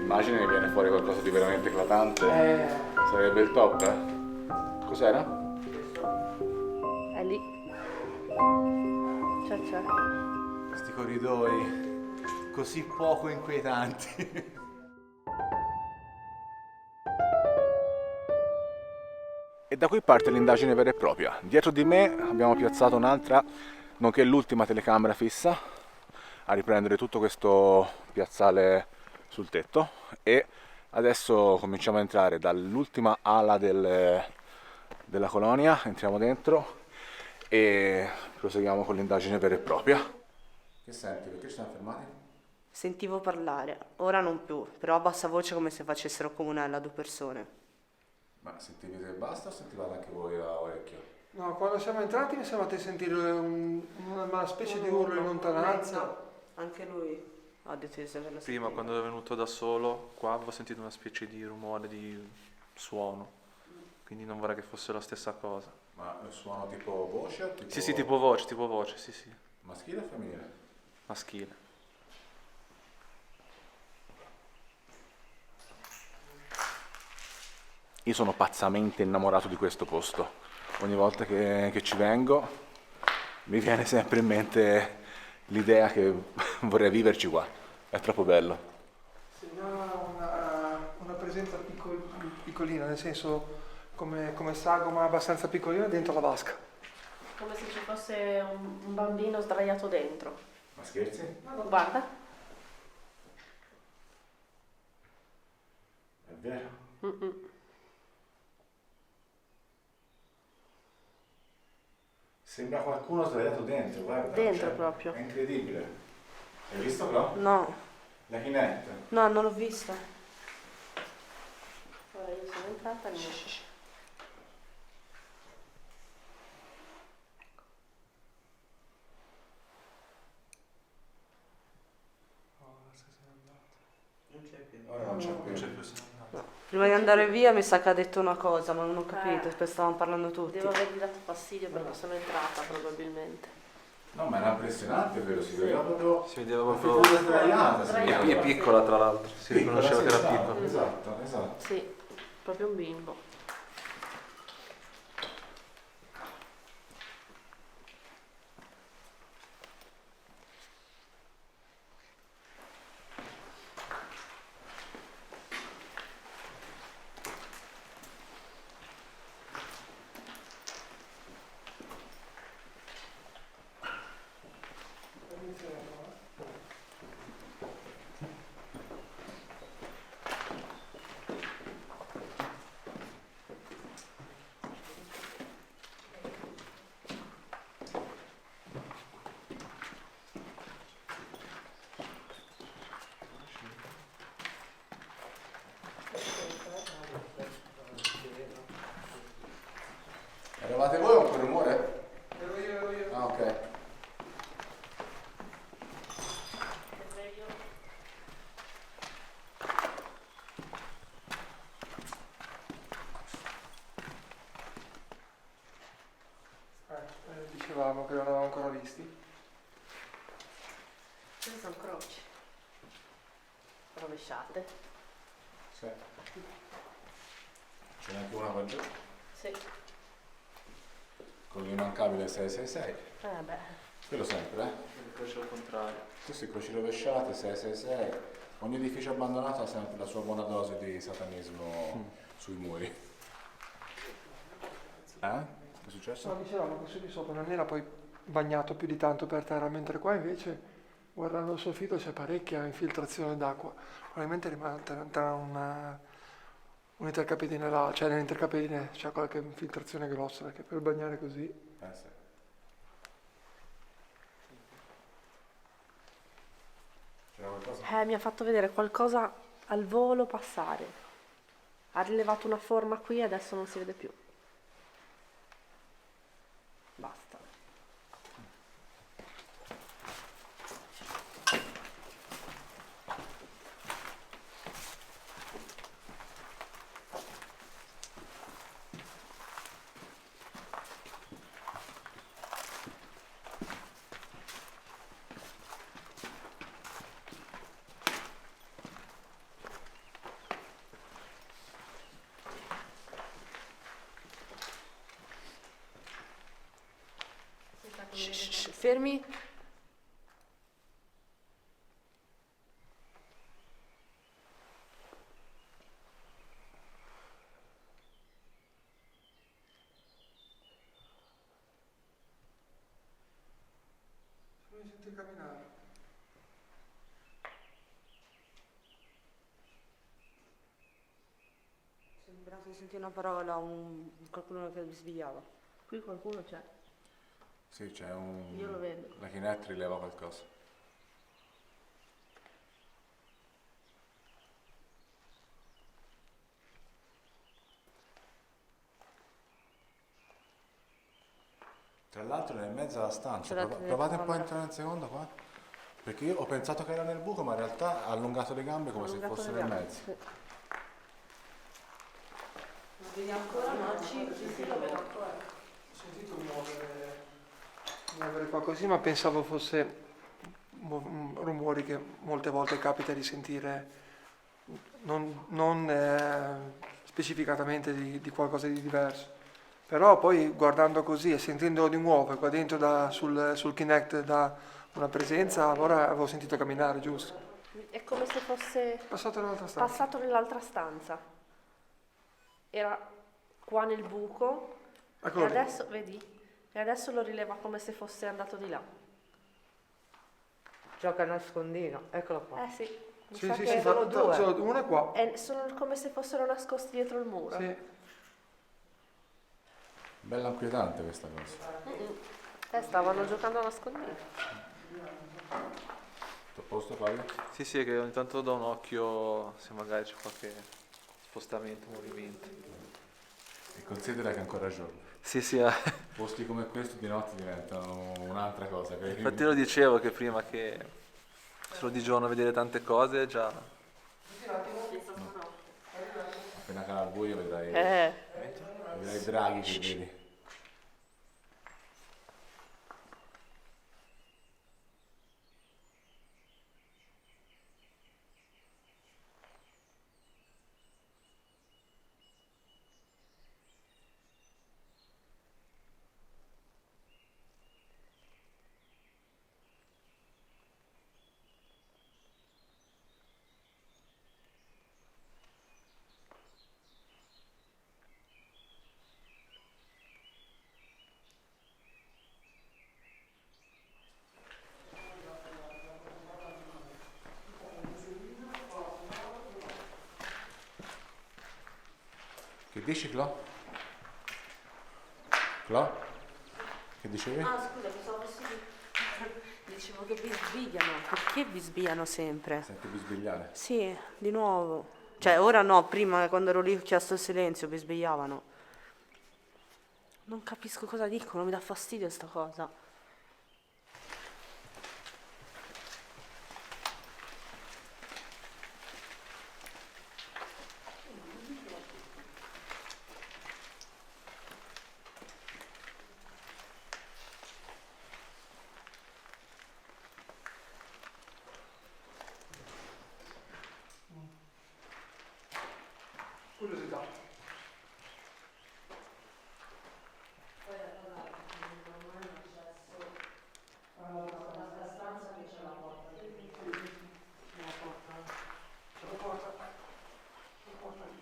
Immagini che viene fuori qualcosa di veramente eclatante. Sarebbe il top, eh? Cos'era? È lì. C'è. Questi corridoi così poco inquietanti. E da qui parte l'indagine vera e propria. Dietro di me abbiamo piazzato un'altra, nonché l'ultima telecamera fissa, a riprendere tutto questo piazzale sul tetto, e adesso cominciamo a entrare dall'ultima ala della colonia, entriamo dentro e proseguiamo con l'indagine vera e propria. Che senti? Perché ci siamo fermati? Sentivo parlare, ora non più, però a bassa voce come se facessero comunella a due persone. Ma sentivi te e basta o sentivate anche voi a orecchio? No, quando siamo entrati mi sembra di sentire una specie di urlo in lontananza. No, anche lui ha detto di averlo Prima, sentito. quando è venuto da solo, qua avevo sentito una specie di rumore, di suono. Quindi non vorrei che fosse la stessa cosa. Ma suono tipo voce o tipo... Sì, tipo voce, sì, sì. Maschile o femminile? Maschile. Io sono pazzamente innamorato di questo posto. Ogni volta che ci vengo mi viene sempre in mente l'idea che vorrei viverci qua. È troppo bello. Sembra una presenza piccolina, nel senso come sagoma abbastanza piccolina dentro la vasca. Come se ci fosse un bambino sdraiato dentro. Ma scherzi? Guarda. È vero? Sembra qualcuno sdraiato dentro, guarda. Dentro proprio. È incredibile. Hai visto però? No, La chinetta. no, non l'ho vista. Ora io sono entrata e Ora non c'è più. prima di andare via mi sa che ha detto una cosa, ma non ho capito, poi stavamo parlando tutti. Devo avergli dato fastidio perché sono entrata probabilmente. No, ma era impressionante, vero? Si vedeva proprio... Si vedeva la proprio... figura sdraiata. E piccola, tra l'altro. Si riconosceva che era piccola. Esatto, esatto. Sì, proprio un bimbo. Eravate voi con quel rumore? Ero io. Ah, ok. Dicevamo che non avevamo ancora visti. Queste sono croci. Rovesciate. Sì. Ce n'è anche una qua giù. Sì. Con l'immancabile 666. Beh. Quello sempre, eh? Il croce al contrario. Queste croci rovesciate, 666. Ogni edificio abbandonato ha sempre la sua buona dose di satanismo sui muri. Che è successo? No, dicevamo che su di sopra non era poi bagnato più di tanto per terra, mentre qua invece, guardando il soffitto, c'è parecchia infiltrazione d'acqua. Probabilmente rimane tra un'intercapedine là, cioè nell'intercapedine c'è qualche infiltrazione grossa, perché per bagnare così... Sì. C'era qualcosa? Mi ha fatto vedere qualcosa al volo passare. Ha rilevato una forma qui e adesso non si vede più. Basta. Fermi. Mi senti camminare. Sembrava di sentire una parola, qualcuno che bisbigliava. Qui qualcuno c'è. Sì, c'è un... Io lo vedo. La Kinect rileva qualcosa. Tra l'altro nel mezzo alla stanza, C'è la provate un po' a telecamera. entrare un secondo qua. Perché io ho pensato che era nel buco, ma in realtà ha allungato le gambe come se Allungato fosse le nel gambe. mezzo. Sì. Vedi ancora? No, Sì, lo vedo ancora. Ho sentito muovere qualcosina, ma pensavo fosse rumori che molte volte capita di sentire, non specificatamente di qualcosa di diverso. Però poi guardando così e sentendolo di nuovo e qua dentro sul Kinect da una presenza, allora avevo sentito camminare, giusto? È come se fosse Passato dall'altra stanza. passato nell'altra stanza. Era qua nel buco Eccolo e lì. adesso, vedi? E adesso lo rileva come se fosse andato di là. Gioca a nascondino, eccolo qua. Sì. Mi Sì, sa sì, che sì, sono due. sono uno è qua. sono come se fossero nascosti dietro il muro. Sì. Bella inquietante questa cosa. Stavano giocando a nascondino. Tutto a posto, Fabio? Sì, sì, è che ogni tanto do un occhio se magari c'è qualche spostamento, movimento. E considera che è ancora giorno. Sì, sì, Posti come questo di notte diventano un'altra cosa. infatti lo dicevo che prima che solo di giorno vedere tante cose già... Appena cala il buio vedrai i draghi che vedi. Che dici, Clo? Clo? Che dicevi? Ah, scusa, pensavo sì. Dicevo che bisbigliano. Perché bisbigliano sempre? Senti bisbigliare. Sì, di nuovo. Cioè, ora no, prima quando ero lì ho chiesto il silenzio, bisbigliavano. Non capisco cosa dicono, mi dà fastidio sta cosa. Curiosità. C'è la porta. La porta lì.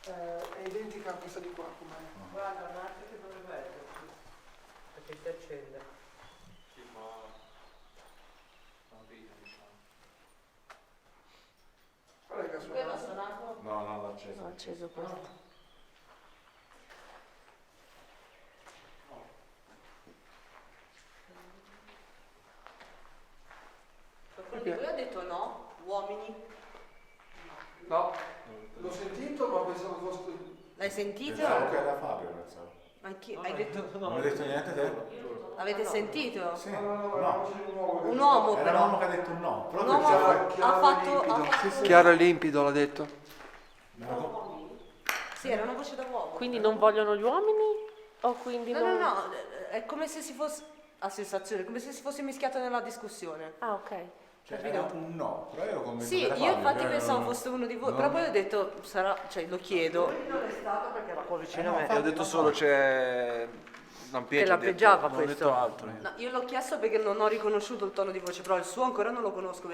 È identica a questa di qua, com'è? Guarda, un altro che dovrebbe essere. Perché si accende. Sì, ma... diciamo. Qual è che ha Quello ha suonato? suonato? No, no, l'ho acceso. Ho acceso questo. Qualcuno di voi ha detto no? Uomini? No, l'ho sentito ma pensavo fosse... L'hai sentito? Pensavo che era Fabio, pensavo. Anch'io. Hai detto... Non hai detto niente te? Avete sentito? Sì. No, c'è un uomo. Un uomo Era un uomo però. che ha detto un no. Però Un uomo pensavo... ha fatto... Chiaro e limpido l'ha detto. Sì, era una voce da uomo. Quindi non vogliono gli uomini? O quindi No, non... no, no, è come se si fosse... A sensazione, come se si fosse mischiato nella discussione. Ah, ok. Cioè, era un no, però ero convinto Sì, che era io Fabio, infatti cioè, pensavo non- fosse uno di voi, no. però poi ho detto, sarà, cioè lo chiedo. Non è stato perché era qua vicino a me. E ho detto solo c'è Che lampeggiava non ho questo. detto altro. No, io l'ho chiesto perché non ho riconosciuto il tono di voce, però il suo ancora non lo conosco.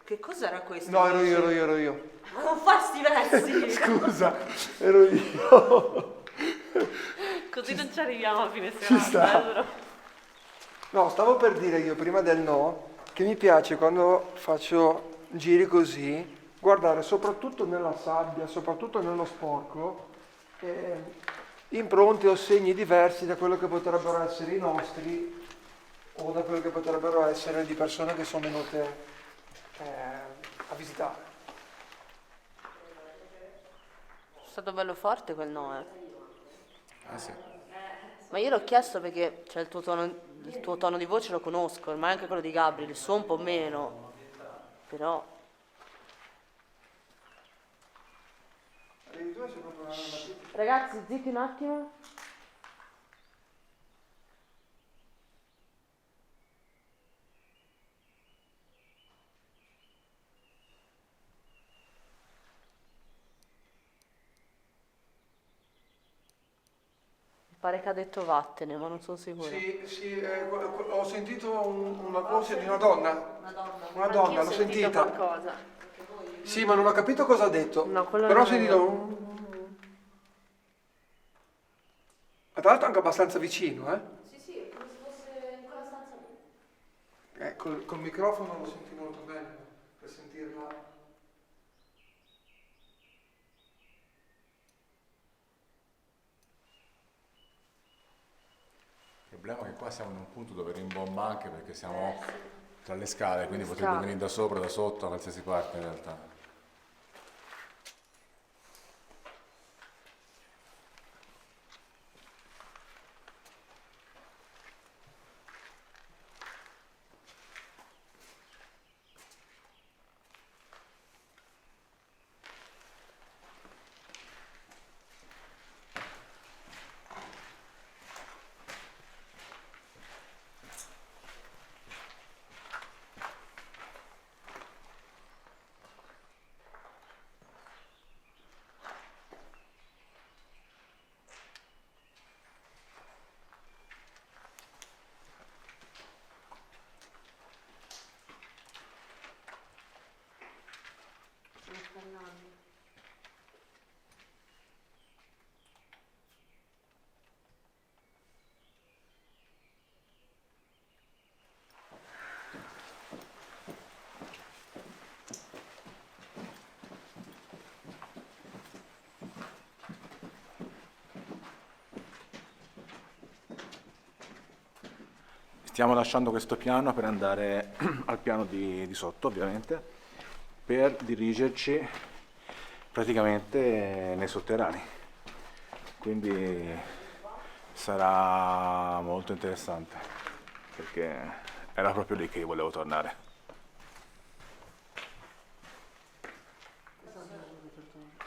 Che cos'era questo? No, ero io. Ma non fa sti versi! Scusa, ero io. Così non ci arriviamo a fine Ci sta. serata, però. No, stavo per dire io prima del no che mi piace quando faccio giri così guardare soprattutto nella sabbia, soprattutto nello sporco, impronte o segni diversi da quello che potrebbero essere i nostri o da quello che potrebbero essere di persone che sono venute a visitare. È stato bello forte quel no, eh. Ah sì. Ma io l'ho chiesto perché il tuo tono di voce lo conosco, ma anche quello di Gabriel, il suo un po' meno. Però. Ragazzi, zitti un attimo. Mi pare che ha detto vattene, ma non sono sicura. Sì, ho sentito una voce di una donna. Una Anch'io donna, ho l'ho sentito sentita. qualcosa. Sì, ma non ho capito cosa ha detto. No, quello Però ho non è sentito tra l'altro anche abbastanza vicino, eh? Sì, sì, è come se fosse in quella stanza lì. Col microfono lo senti molto bene per sentirla. Il problema è che qua siamo in un punto dove rimbomba anche perché siamo tra le scale, quindi potrebbe venire da sopra, da sotto, da qualsiasi parte in realtà. Stiamo lasciando questo piano per andare al piano di sotto, ovviamente, per dirigerci praticamente nei sotterranei. Quindi sarà molto interessante, perché era proprio lì che io volevo tornare.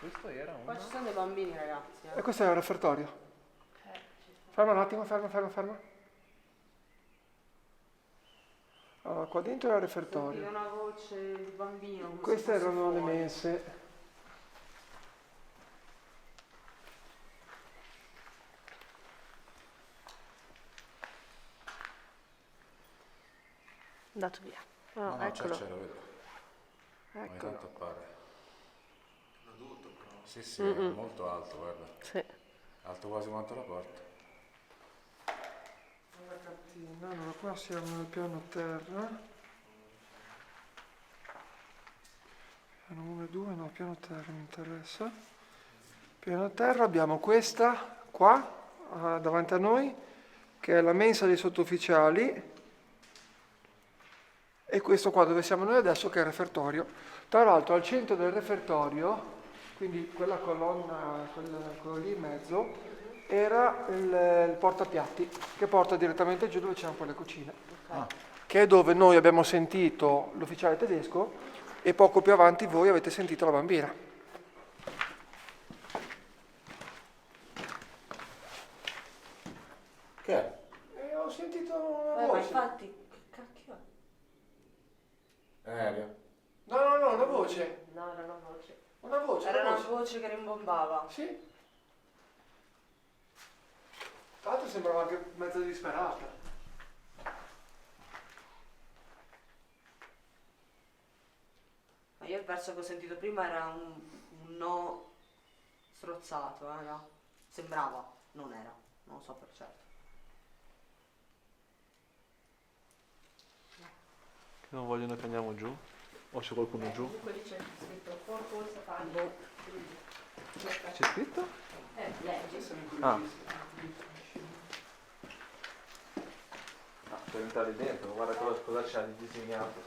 Questo era Qua ci sono dei bambini, ragazzi. E questo è il refertorio. Ferma un attimo, ferma. Allora, qua dentro era il refertorio. Sentire una voce di bambino. come se Queste fosse erano le fuori. mense. Andato via. Oh, No, eccolo. c'è, lo vedo. Ogni Eccolo. tanto appare. Sì, sì, è molto alto, guarda. Sì. Alto quasi quanto la porta. Una cantina, allora qua siamo nel piano terra. Piano 1 e 2, no, piano terra mi interessa. Piano terra abbiamo questa qua, davanti a noi, che è la mensa dei sottufficiali. E questo qua dove siamo noi adesso che è il refertorio. Tra l'altro al centro del refertorio, quindi quella colonna, quello lì in mezzo, era il portapiatti che porta direttamente giù dove c'erano poi le cucine. Che è dove noi abbiamo sentito l'ufficiale tedesco e poco più avanti voi avete sentito la bambina. Che è? E ho sentito una Ma voce. infatti, che cacchio è? Aereo. No, una voce. No, era una voce. Una voce. Era una voce che rimbombava. Sì. Tra l'altro sembrava anche mezzo disperata. Ma io il verso che ho sentito prima era un no strozzato, no? Sembrava, non era, non lo so per certo. Non vogliono che andiamo giù? O c'è qualcuno giù? Comunque lì c'è scritto Corpo Safari. C'è scritto? Leggi. Ah. Per entrare dentro, guarda cosa c'ha di disegnato.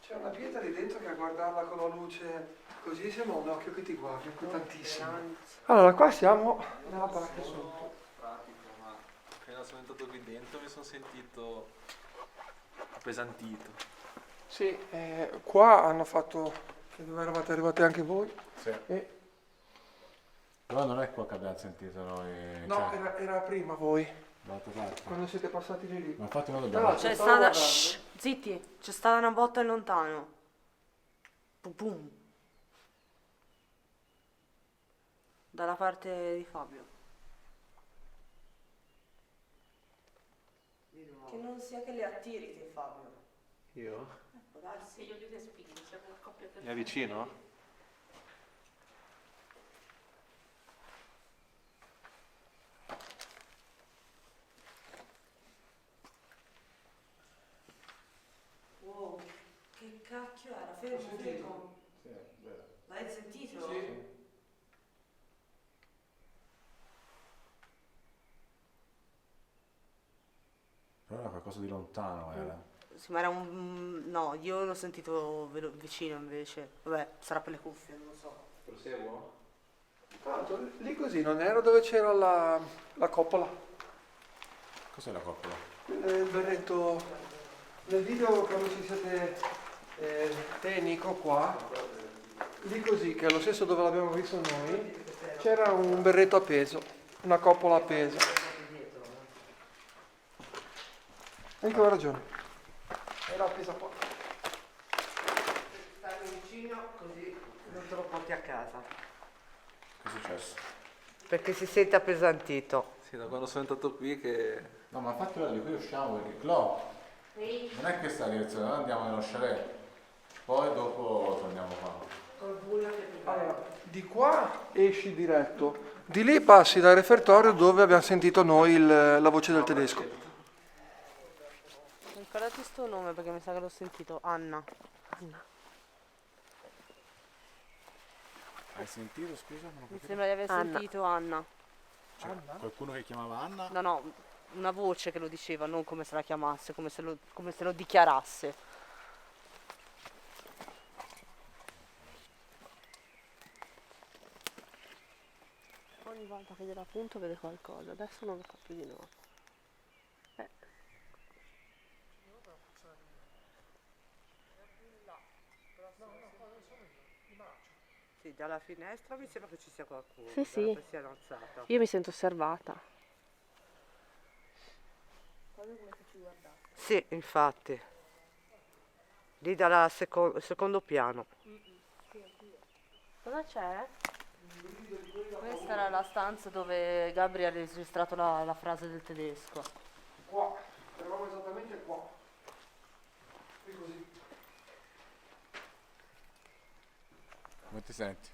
C'è una pietra lì dentro che a guardarla con la luce così sembra un occhio che ti guarda, tantissimo. Allora, qua siamo nella parte sotto. Pratico, ma appena sono entrato qui dentro mi sono sentito appesantito. Sì, qua hanno fatto, che dove eravate arrivati anche voi. Sì. E, Però non è qua che abbiamo sentito noi. no, cioè, era prima voi, dall'altra parte. quando siete passati di lì. Ma infatti noi No, dobbiamo. C'è stavo stata... guardando. Shh, zitti! C'è stata una botta in lontano. Pum pum. Dalla parte di Fabio. Che non sia che le attiri te, Fabio. Io? Può darsi. Se io li respiri, siamo una coppia perfetta. Mi avvicino? Wow, che cacchio era? Fermo, fermo. Sì, è vero. L'hai sentito? Sì. Però era qualcosa di lontano, era. Sì, ma era un... No, io l'ho sentito vicino invece. Vabbè, sarà per le cuffie, non lo so. Proseguo? Tra l'altro, lì così non era dove c'era la coppola. Cos'è la coppola? Il berretto, nel video quando ci siete te e Nico qua, lì così, che è lo stesso dove l'abbiamo visto noi, c'era un berretto appeso, una coppola appesa. Anche ho ragione. Era appesa qua. Stai vicino così non te lo porti a casa. Che è successo? Perché si sente appesantito. Sì, da quando sono entrato qui che... No, ma infatti ora di qui usciamo perché Clo, non è questa la direzione, noi andiamo nello chalet. Poi dopo torniamo qua. Allora, di qua esci diretto, di lì passi dal refertorio dove abbiamo sentito noi la voce del tedesco. Ricordati sto nome perché mi sa che l'ho sentito. Anna. Anna. Hai sentito, scusa? Non ho Mi capito. sembra di aver sentito Anna. Cioè, qualcuno che chiamava Anna? No, una voce che lo diceva, non come se la chiamasse, come se lo dichiarasse. Ogni volta che gliela appunto vede qualcosa, adesso non lo fa più di nuovo. Sì, dalla finestra mi sembra che ci sia qualcuno. Sì, sì. Che sia alzata. Io mi sento osservata. Sì, infatti. Lì dalla secondo piano. Cosa c'è? Questa era la stanza dove Gabri ha registrato la frase del tedesco. Qua, eravamo esattamente qua. Qui così. Come ti senti?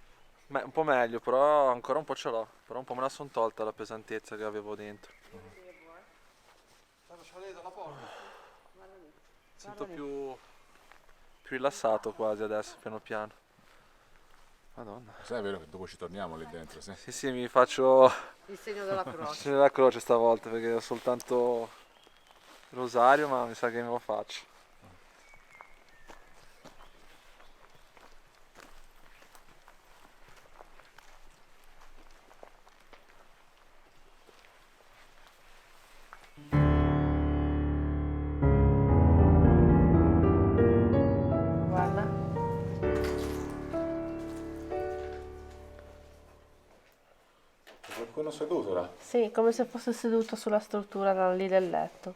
Beh, un po' meglio, però ancora un po' ce l'ho. Però un po' me la son tolta la pesantezza che avevo dentro. Dalla porta. Sento più rilassato quasi adesso, piano piano. Madonna. Sai, è vero che dopo ci torniamo lì dentro, sì? Sì, mi faccio Il segno della croce. la croce stavolta perché ho soltanto il rosario, ma mi sa che me lo faccio. Guarda. C'è qualcuno seduto là? Sì, come se fosse seduto sulla struttura da lì del letto.